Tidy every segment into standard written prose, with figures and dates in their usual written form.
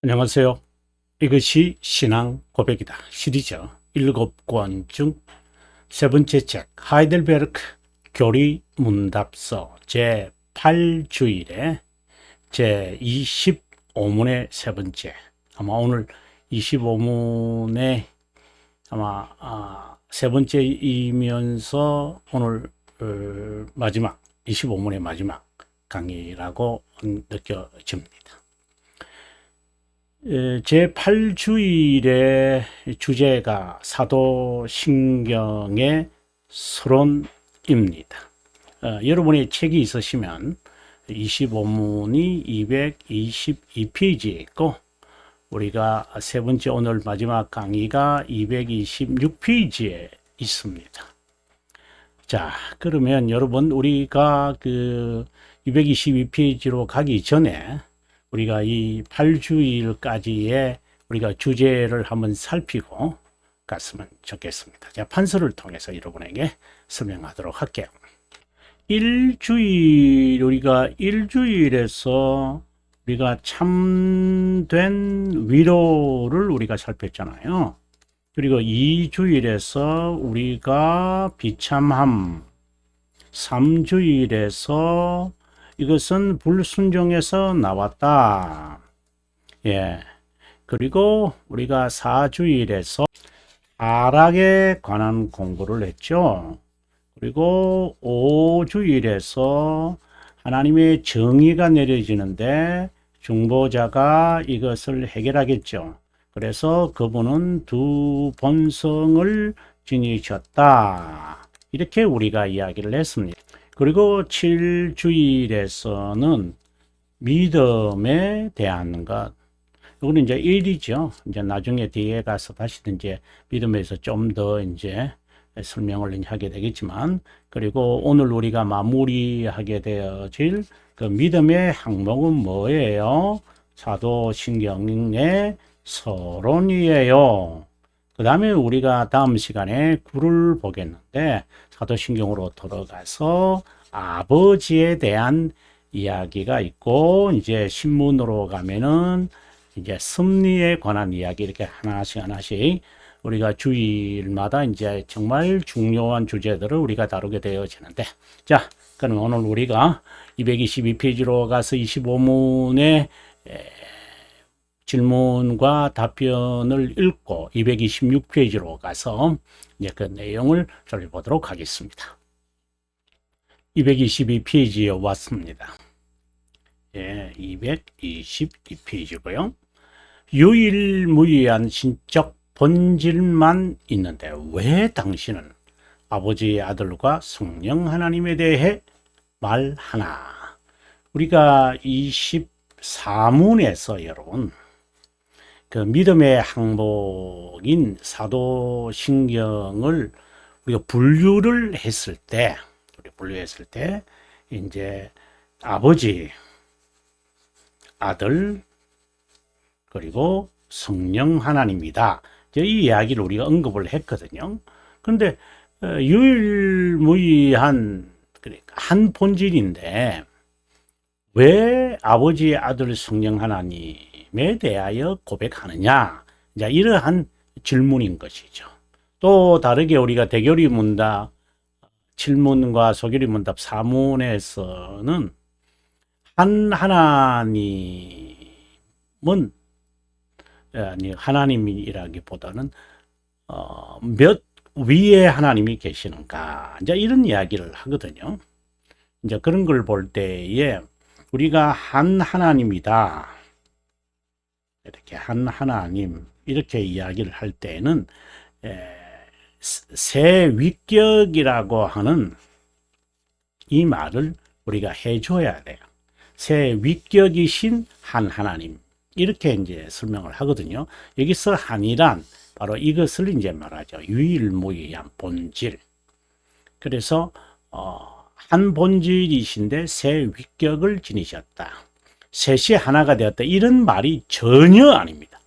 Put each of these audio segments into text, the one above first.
안녕하세요. 이것이 신앙 고백이다 시리즈 7권 중 세 번째 책 하이델베르크 교리 문답서 제8주일에 제25문의 세 번째, 아마 오늘 25문의 세 번째이면서 오늘 마지막 25문의 마지막 강의라고 느껴집니다. 제8주일의 주제가 사도신경의 서론입니다. 여러분이 책이 있으시면 25문이 222페이지에 있고, 우리가 세 번째 오늘 마지막 강의가 226페이지에 있습니다. 자, 그러면 여러분, 우리가 222페이지로 가기 전에 우리가 이 8주일까지의 우리가 주제를 한번 살피고 갔으면 좋겠습니다. 제가 판서를 통해서 여러분에게 설명하도록 할게요. 우리가 일주일에서 우리가 참된 위로를 우리가 살폈잖아요. 그리고 2주일에서 우리가 비참함, 3주일에서 이것은 불순종에서 나왔다. 그리고 우리가 4주일에서 타락에 관한 공부를 했죠. 그리고 5주일에서 하나님의 정의가 내려지는데 중보자가 이것을 해결하겠죠. 그래서 그분은 두 본성을 지니셨다. 이렇게 우리가 이야기를 했습니다. 그리고 7주일에서는 믿음에 대한 것, 이거는 이제 1이죠. 이제 나중에 뒤에 가서 다시 이제 믿음에서 좀 더 이제 설명을 하게 되겠지만, 그리고 오늘 우리가 마무리하게 되어질 그 믿음의 항목은 뭐예요? 사도신경의 서론이에요. 그 다음에 우리가 다음 시간에 글을 보겠는데, 사도신경으로 들어가서 아버지에 대한 이야기가 있고, 이제 신문으로 가면은 이제 섭리에 관한 이야기, 이렇게 하나씩 우리가 주일마다 이제 정말 중요한 주제들을 우리가 다루게 되어지는데, 자, 그럼 오늘 우리가 222페이지로 가서 25문의 질문과 답변을 읽고 226페이지로 가서 이제 그 내용을 살펴보도록 하겠습니다. 222페이지에 왔습니다. 222페이지고요. 유일무이한 신적 본질만 있는데 왜 당신은 아버지의 아들과 성령 하나님에 대해 말하나? 우리가 24문에서 여러분, 그 믿음의 항목인 사도신경을 우리가 분류를 했을 때, 이제 아버지, 아들, 그리고 성령 하나님이다. 이 이야기를 우리가 언급을 했거든요. 그런데 유일무이한 한 본질인데 왜 아버지, 아들, 성령 하나님에 대하여 고백하느냐? 이제 이러한 질문인 것이죠. 또 다르게 우리가 대교리 문답 7문과 소교리 문답 4문에서는 한 하나님은 하나님이라기보다는 몇 위에 하나님이 계시는가, 이제 이런 이야기를 하거든요. 이제 그런 걸 볼 때에 우리가 한 하나님이다, 이렇게 한 하나님 이렇게 이야기를 할 때는 세 위격이라고 하는 이 말을 우리가 해줘야 돼요. 세 위격이신 한 하나님, 이렇게 이제 설명을 하거든요. 여기서 한이란 바로 이것을 이제 말하죠. 유일무이한 본질. 그래서 한 본질이신데 세 위격을 지니셨다. 셋이 하나가 되었다. 이런 말이 전혀 아닙니다.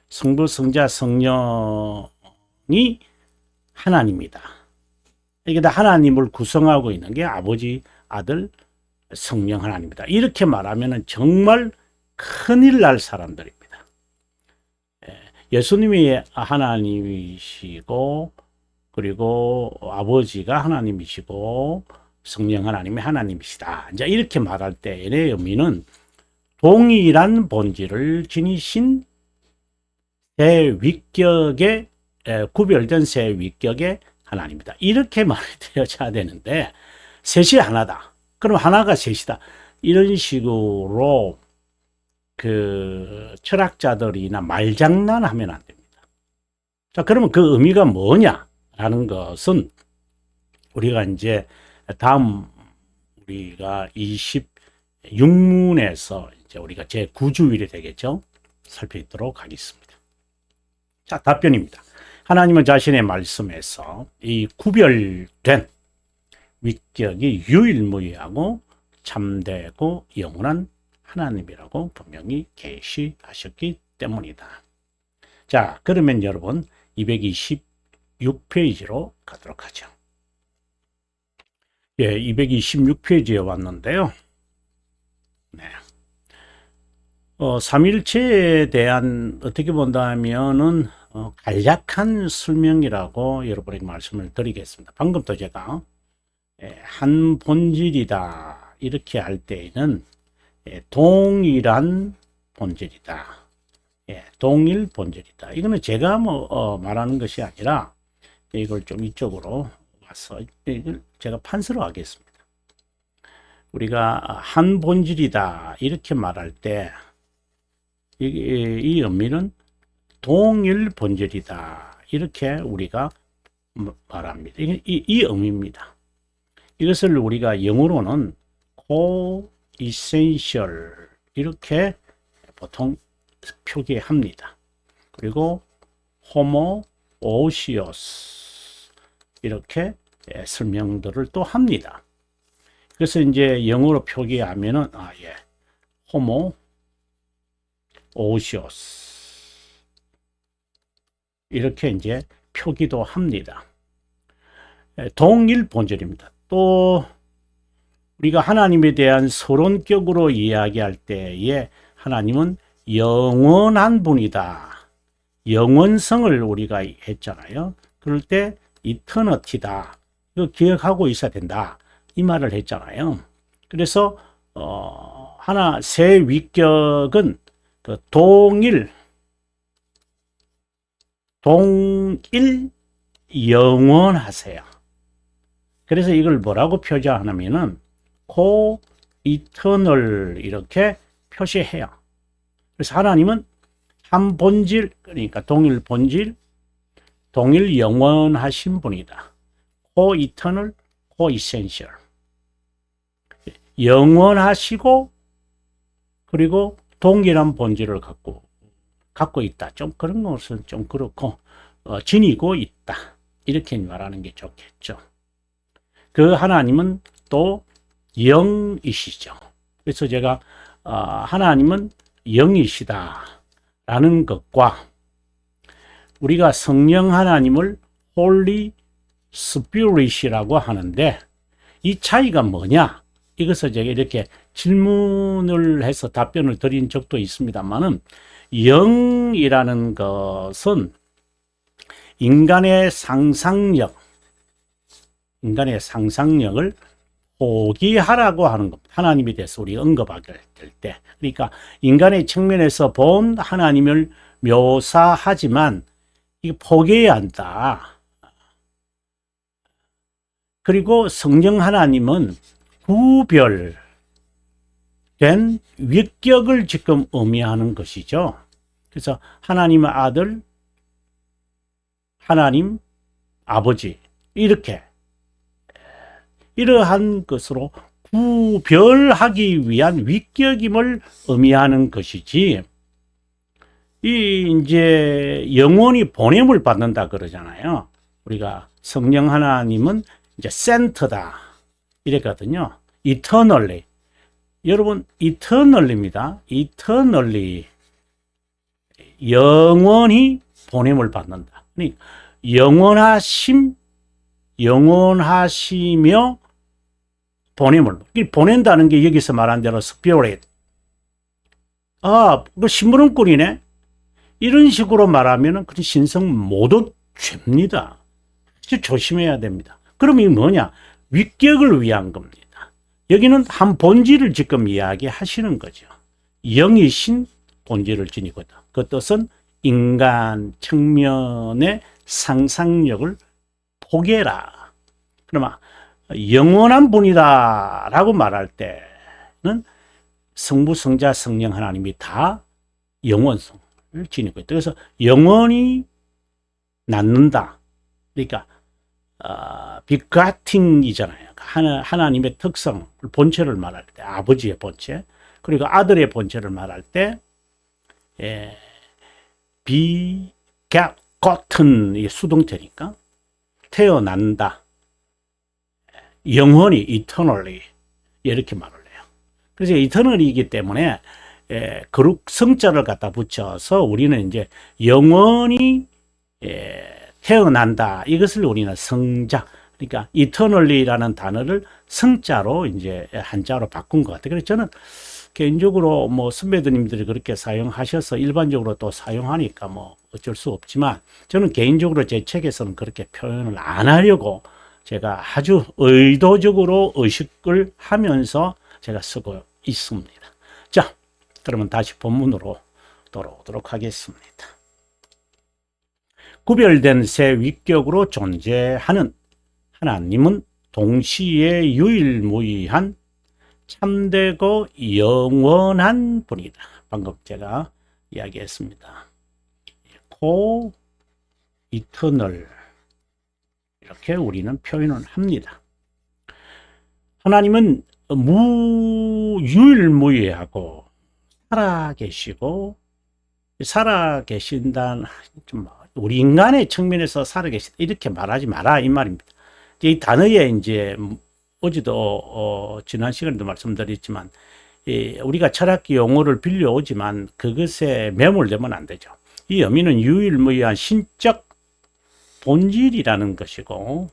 성부, 성자, 성령이 하나님이다. 이게 다 하나님을 구성하고 있는 게 아버지, 아들, 성령 하나님이다. 이렇게 말하면 정말 큰일 날 사람들입니다. 예수님이 하나님이시고, 그리고 아버지가 하나님이시고, 성령 하나님이 하나님이시다. 이제 이렇게 말할 때의 의미는 동일한 본질을 지니신 새 위격의, 구별된 새 위격의 하나님이다. 이렇게 말이 되어져야 되는데, 셋이 하나다. 그럼 하나가 셋이다. 이런 식으로 그 철학자들이나 말장난하면 안 됩니다. 자, 그러면 그 의미가 뭐냐라는 것은 우리가 이제 다음 우리가 26문에서 이제 우리가 제 9주일이 되겠죠. 살펴보도록 하겠습니다. 자, 답변입니다. 하나님은 자신의 말씀에서 이 구별된 위격이 유일무이하고 참되고 영원한 하나님이라고 분명히 계시하셨기 때문이다. 자, 그러면 여러분 226페이지로 가도록 하죠. 예, 226페이지에 왔는데요. 네. 삼일체에 대한 어떻게 본다면은 간략한 설명이라고 여러분에게 말씀을 드리겠습니다. 방금도 제가 한 본질이다 이렇게 할 때에는 동일한 본질이다. 동일 본질이다. 이거는 제가 말하는 것이 아니라 이걸 좀 이쪽으로 와서 이걸 제가 판서로 하겠습니다. 우리가 한 본질이다 이렇게 말할 때 이 의미는 동일 본질이다 이렇게 우리가 말합니다. 이 의미입니다. 이것을 우리가 영어로는 co-essential 이렇게 보통 표기합니다. 그리고 homoousios 이렇게 설명들을 또 합니다. 그래서 이제 영어로 표기하면은 homoousios 이렇게 이제 표기도 합니다. 동일 본질입니다. 또 우리가 하나님에 대한 서론격으로 이야기할 때에 하나님은 영원한 분이다. 영원성을 우리가 했잖아요. 그럴 때 이터너티다. 이거 기억하고 있어야 된다. 이 말을 했잖아요. 그래서 새 위격은 그 동일 영원하세요. 그래서 이걸 뭐라고 표시하냐면은 co-eternal 이렇게 표시해요. 그래서 하나님은 한 본질, 그러니까 동일 본질, 동일 영원하신 분이다. co-eternal, co-essential. 영원하시고 그리고 동일한 본질을 갖고 있다. 좀 그런 것은 좀 그렇고 지니고 있다. 이렇게 말하는 게 좋겠죠. 그 하나님은 또 영이시죠. 그래서 제가 하나님은 영이시다 라는 것과 우리가 성령 하나님을 Holy Spirit이라고 하는데 이 차이가 뭐냐? 이것을 제가 이렇게 질문을 해서 답변을 드린 적도 있습니다만은 영이라는 것은 인간의 상상력을 포기하라고 하는 겁니다. 하나님에 대해서 우리 언급하게 될 때. 그러니까 인간의 측면에서 본 하나님을 묘사하지만 이거 포기해야 한다. 그리고 성령 하나님은 구별된 위격을 지금 의미하는 것이죠. 그래서 하나님의 아들, 하나님, 아버지 이렇게 이러한 것으로 구별하기 위한 위격임을 의미하는 것이지 이제 영원히 보냄을 받는다 그러잖아요. 우리가 성령 하나님은 이제 센터다 이랬거든요. eternally. 여러분 eternally입니다. eternally. 영원히 보냄을 받는다. 그러니까 영원하시며 보냄을. 보낸다는 게 여기서 말한 대로 spirit. 그 심부름꾼이네. 이런 식으로 말하면은 그 신성 모두 죄입니다. 아주 조심해야 됩니다. 그럼 이게 뭐냐? 위격을 위한 겁니다. 여기는 한 본질을 지금 이야기하시는 거죠. 영이신 본질을 지니고 있다. 그 뜻은 인간 측면의 상상력을 포기해라. 그러면 영원한 분이다 라고 말할 때는 성부, 성자, 성령 하나님이 다 영원성을 지니고 있다. 그래서 영원히 낳는다. 그러니까 비가팅이잖아요. 하나님의 특성, 본체를 말할 때 아버지의 본체, 그리고 아들의 본체를 말할 때 비가거튼 수동태니까 태어난다. 영원히 eternally 이렇게 말을 해요. 그래서 eternally이기 때문에 거룩 성자를 갖다 붙여서 우리는 이제 영원히 태어난다. 이것을 우리는 성자, 그러니까 eternally라는 단어를 성자로 이제 한자로 바꾼 것 같아요. 그래서 저는 개인적으로 뭐 선배님들이 그렇게 사용하셔서 일반적으로 또 사용하니까 뭐 어쩔 수 없지만 저는 개인적으로 제 책에서는 그렇게 표현을 안 하려고 제가 아주 의도적으로 의식을 하면서 제가 쓰고 있습니다. 자, 그러면 다시 본문으로 돌아오도록 하겠습니다. 구별된 세 위격으로 존재하는 하나님은 동시에 유일무이한 참되고 영원한 분이다. 방금 제가 이야기했습니다. 이터널 이렇게 우리는 표현을 합니다. 하나님은 유일무이하고 살아계신다는 좀 우리 인간의 측면에서 살아계신다 이렇게 말하지 마라 이 말입니다. 이 단어에 이제 어제도 지난 시간에도 말씀드렸지만 우리가 철학기 용어를 빌려오지만 그것에 매몰되면 안 되죠. 이 의미는 유일무이한 신적 본질이라는 것이고,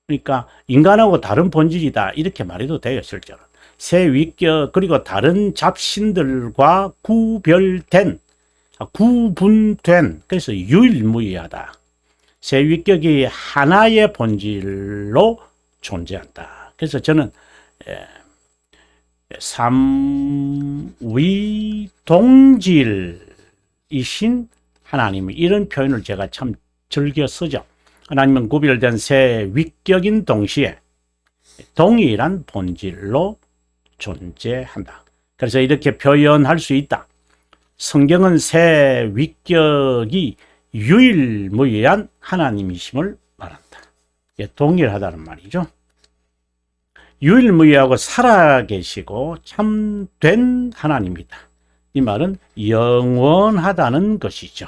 그러니까 인간하고 다른 본질이다 이렇게 말해도 돼요. 실제로 새 위격 그리고 다른 잡신들과 구분된 그래서 유일무이하다. 새 위격이 하나의 본질로 존재한다. 그래서 저는 삼위동질이신 하나님 이런 표현을 제가 참 즐겨 쓰죠. 하나님은 구별된 새 위격인 동시에 동일한 본질로 존재한다. 그래서 이렇게 표현할 수 있다. 성경은 새 위격이 유일무이한 하나님이심을 말한다. 동일하다는 말이죠. 유일무이하고 살아계시고 참된 하나님이다. 이 말은 영원하다는 것이죠.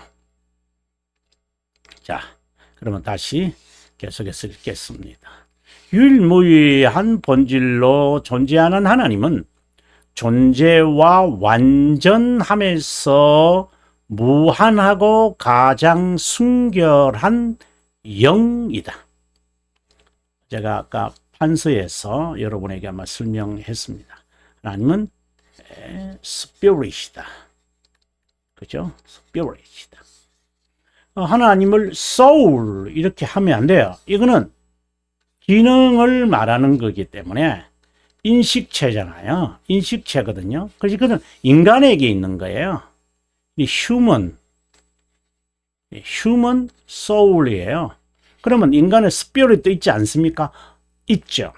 자, 그러면 다시 계속해서 읽겠습니다. 유일무이한 본질로 존재하는 하나님은 존재와 완전함에서 무한하고 가장 순결한 영이다. 제가 아까 판서에서 여러분에게 아마 설명했습니다. 하나님은 스피릿이다. 그죠? 스피릿이다. 하나님을 soul 이렇게 하면 안 돼요. 이거는 기능을 말하는 거기 때문에 인식체잖아요. 인식체거든요. 그래서 그건 인간에게 있는 거예요. 이 human soul이에요. 그러면 인간의 스피릿도 있지 않습니까? 있죠.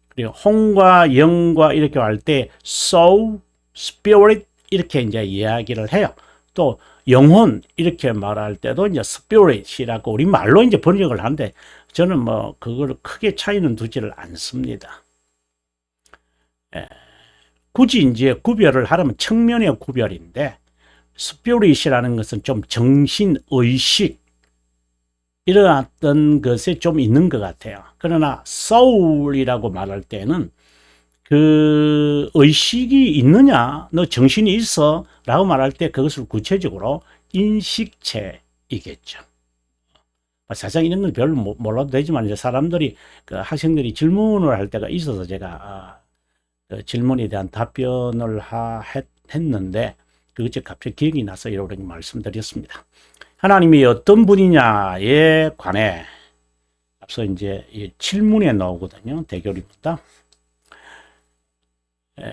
그리고 홍과 영과 이렇게 할 때 soul, spirit 이렇게 이제 이야기를 해요. 또 영혼 이렇게 말할 때도 이제 spirit이라고 우리 말로 이제 번역을 하는데 저는 뭐 그걸 크게 차이는 두지를 않습니다. 굳이 이제 구별을 하려면 측면의 구별인데 스피릿이라는 것은 좀 정신, 의식 이런 것에 좀 있는 것 같아요. 그러나 soul이라고 말할 때는 그 의식이 있느냐, 너 정신이 있어 라고 말할 때 그것을 구체적으로 인식체이겠죠. 사실 이런 건 별로 몰라도 되지만 이제 사람들이 그 학생들이 질문을 할 때가 있어서 제가 그 질문에 대한 답변을 했는데 그것이 갑자기 기억이 나서 이렇게 말씀드렸습니다. 하나님이 어떤 분이냐에 관해 앞서 이제 이 7문에 나오거든요. 대결입니다.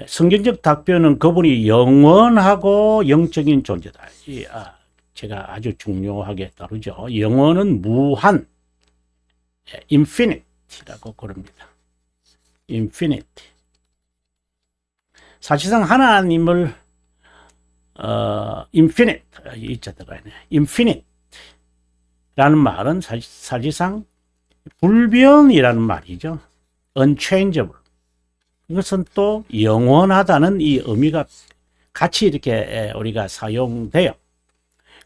성경적 답변은 그분이 영원하고 영적인 존재다. 제가 아주 중요하게 다루죠. 영원은 무한, infinity라고 그럽니다. infinity. 사실상 하나님을 infinite, 이자 들어가네. infinite라는 말은 사실상 불변이라는 말이죠. unchangeable. 이것은 또 영원하다는 이 의미가 같이 이렇게 우리가 사용돼요.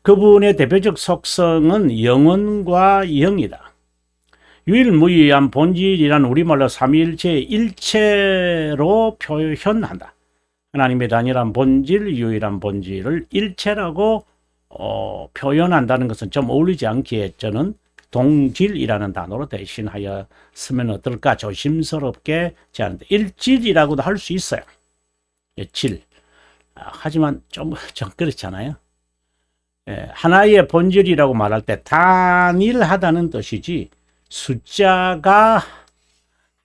그분의 대표적 속성은 영원과 영이다. 유일무이한 본질이란 우리말로 삼위일체의 일체로 표현한다. 하나님의 단일한 본질, 유일한 본질을 일체라고 표현한다는 것은 좀 어울리지 않기에 저는 동질이라는 단어로 대신하여 쓰면 어떨까 조심스럽게 제안합니다. 일질이라고도 할 수 있어요. 질. 하지만 좀 그렇잖아요. 하나의 본질이라고 말할 때 단일하다는 뜻이지 숫자가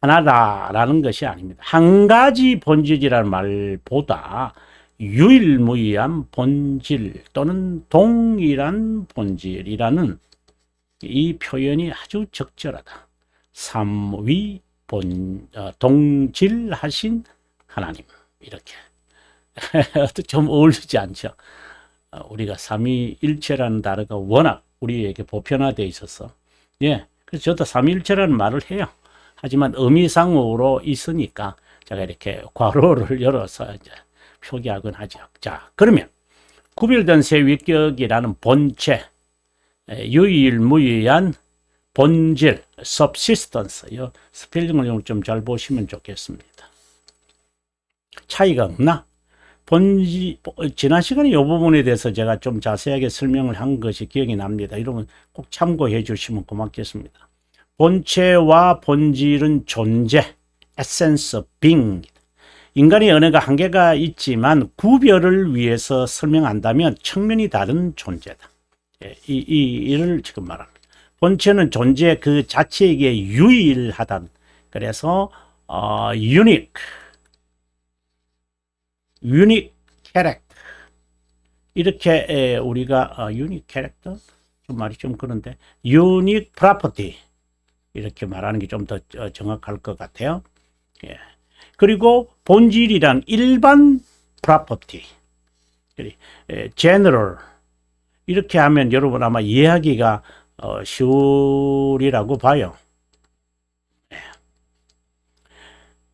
하나다라는 것이 아닙니다. 한 가지 본질이라는 말보다 유일무이한 본질 또는 동일한 본질이라는 이 표현이 아주 적절하다. 삼위 동질하신 하나님, 이렇게 좀 어울리지 않죠. 우리가 삼위일체라는 단어가 워낙 우리에게 보편화되어 있어서 그래서 저도 삼위일체라는 말을 해요. 하지만 의미상으로 있으니까 제가 이렇게 괄호를 열어서 이제 표기하곤 하죠. 자, 그러면 구별된 세 위격이라는 본체, 유일무이한 본질, subsistence, 스펠링을 좀 잘 보시면 좋겠습니다. 차이가 없나? 지난 시간에 이 부분에 대해서 제가 좀 자세하게 설명을 한 것이 기억이 납니다. 이러면 꼭 참고해 주시면 고맙겠습니다. 본체와 본질은 존재, essence of being. 인간의 언어가 한계가 있지만 구별을 위해서 설명한다면 측면이 다른 존재다. 이를 지금 말합니다. 본체는 존재 그 자체에게 유일하다. 그래서 unique character. 이렇게 우리가 unique character 좀 말이 좀 그런데 unique property 이렇게 말하는 게 좀 더 정확할 것 같아요. 그리고 본질이란 일반 property, general 이렇게 하면 여러분 아마 이해하기가 쉬우리라고 봐요.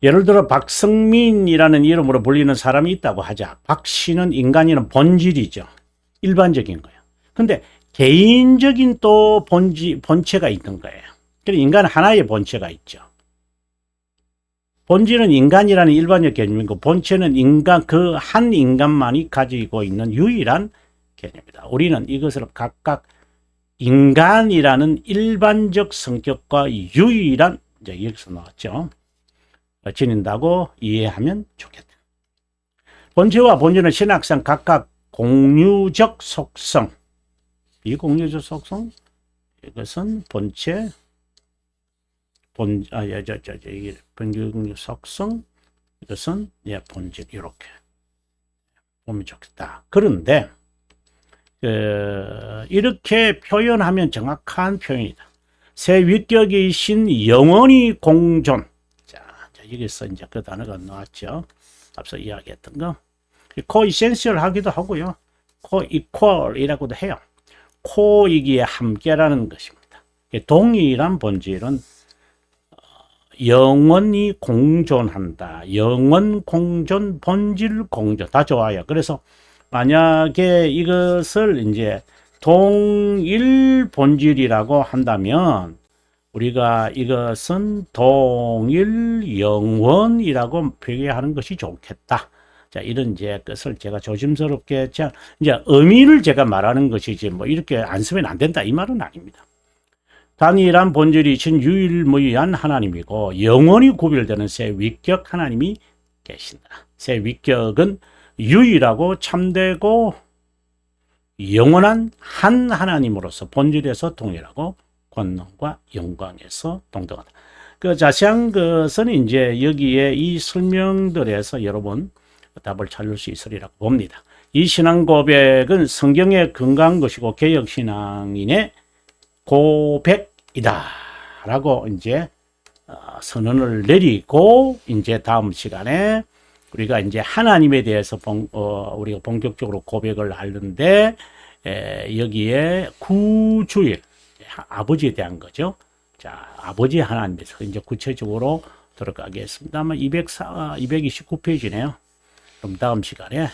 예를 들어 박성민이라는 이름으로 불리는 사람이 있다고 하자. 박 씨는 인간이라는 본질이죠. 일반적인 거예요. 근데 개인적인 또 본체가 있는 거예요. 그러니까 인간 하나의 본체가 있죠. 본질은 인간이라는 일반적 개념이고 본체는 인간, 그 한 인간만이 가지고 있는 유일한 개념이다. 우리는 이것을 각각 인간이라는 일반적 성격과 유일한, 이제 여기서 나왔죠. 지닌다고 이해하면 좋겠다. 본체와 본질은 신학상 각각 공유적 속성, 비공유적 속성, 이것은 본체, 본유적 속성, 이것은 본질, 이렇게 보면 좋겠다. 그런데 이렇게 표현하면 정확한 표현이다. 새 위격이신 영원히 공존. 자, 여기서 이제 그 단어가 나왔죠. 앞서 이야기했던 거. 코이센셜 하기도 하고요. 코이퀄이라고도 해요. 코이기에 함께라는 것입니다. 동일한 본질은 영원히 공존한다. 영원 공존, 본질 공존. 다 좋아요. 그래서 만약에 이것을 이제 동일 본질이라고 한다면 우리가 이것은 동일 영원이라고 표기하는 것이 좋겠다. 자, 이런 이제 것을 제가 조심스럽게 이제 의미를 제가 말하는 것이지 뭐 이렇게 안 쓰면 안 된다 이 말은 아닙니다. 단일한 본질이신 유일무이한 하나님이고 영원히 구별되는 새 위격 하나님이 계신다. 새 위격은 유일하고 참되고 영원한 한 하나님으로서 본질에서 동일하고 권능과 영광에서 동등하다. 그 자세한 것은 이제 여기에 이 설명들에서 여러분 답을 찾을 수 있으리라고 봅니다. 이 신앙 고백은 성경에 근거한 것이고 개혁신앙인의 고백이다 라고 이제 선언을 내리고 이제 다음 시간에 우리가 이제 하나님에 대해서 우리가 본격적으로 고백을 하는데 여기에 구주일 아버지에 대한 거죠. 자, 아버지 하나님에서 이제 구체적으로 들어가겠습니다. 아마 229페이지네요. 그럼 다음 시간에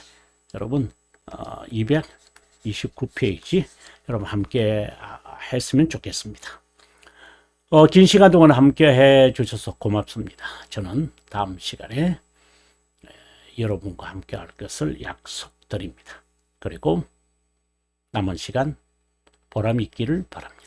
여러분 229페이지 여러분 함께 했으면 좋겠습니다. 긴 시간 동안 함께 해 주셔서 고맙습니다. 저는 다음 시간에 여러분과 함께 할 것을 약속드립니다. 그리고 남은 시간 보람 있기를 바랍니다.